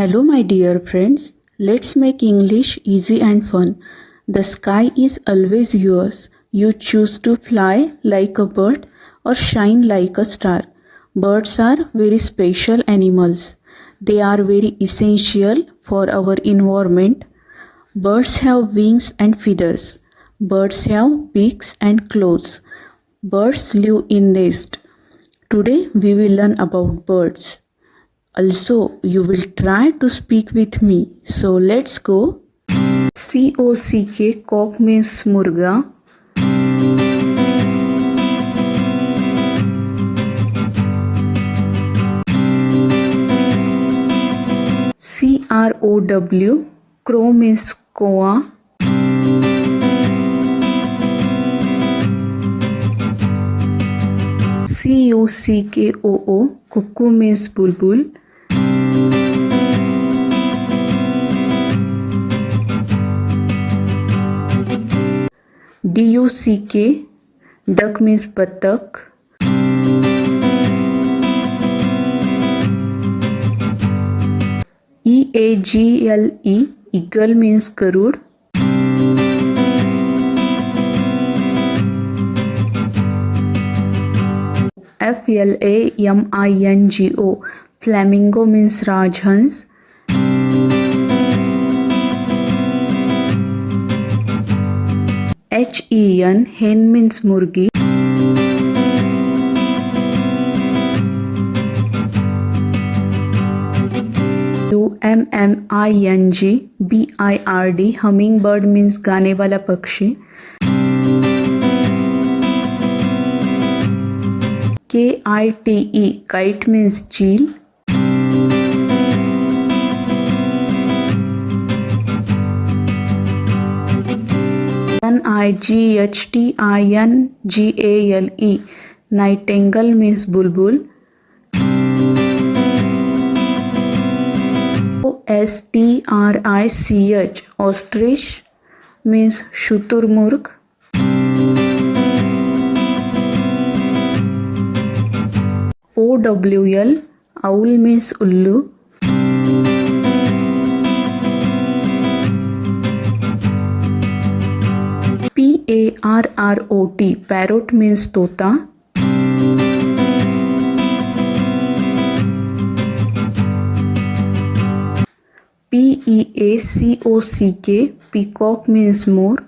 Hello my dear friends, let's make English easy and fun. The sky is always yours. You choose to fly like a bird or shine like a star. Birds are very special animals. They are very essential for our environment. Birds have wings and feathers. Birds have beaks and claws. Birds live in nests. Today we will learn about birds. Also, you will try to speak with me. So let's go. C-O-C-K, cock means murga. C-R-O-W, crow means koa. C-U-C-K-O-O, cuckoo means bulbul. D-U-C-K, duck means batak. E-A-G-L-E, eagle means garud. F-L-A-M-I-N-G-O, flamingo means rajhans. H-E-N, hen means murgi. U-M-M-I-N-G, B-I-R-D, hummingbird means गाने वाला पक्षी. K-I-T-E, kite means cheel. N-I-G-H-T-I-N-G-A-L-E, nightingale means bulbul. O-S-T-R-I-C-H, ostrich means shuturmurg. O-W-L, owl means ullu. P-A-R-R-O-T, parrot means tota. P-E-A-C-O-C-K, peacock means more.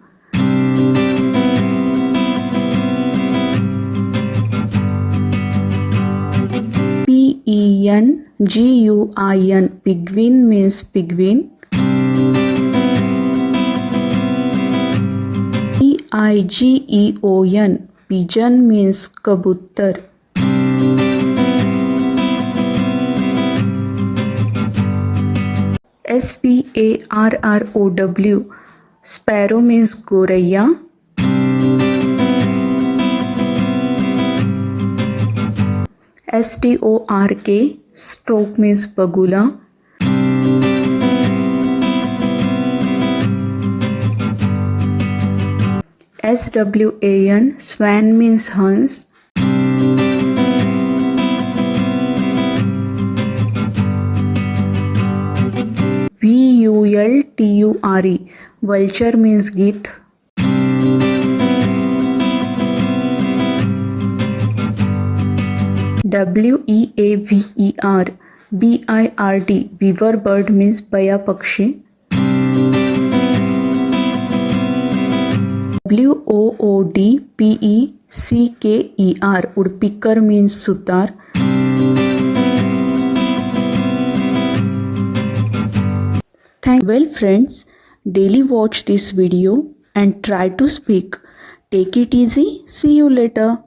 P-E-N-G-U-I-N, pigwin means pigwin. P-I-G-E-O-N, pigeon means kabuttar. S-P-A-R-R-O-W, sparrow means goraya. S-T-O-R-K, stork means bagula. S-W-A-N, swan means hans. V-U-L-T-U-R-E, vulture means git. W-E-A-V-E-R, B-I-R-D, beaver bird means baya pakshi. W-O-O-D-P-E-C-K-E-R, woodpecker means sutar. Well friends, daily watch this video and try to speak. Take it easy. See you later.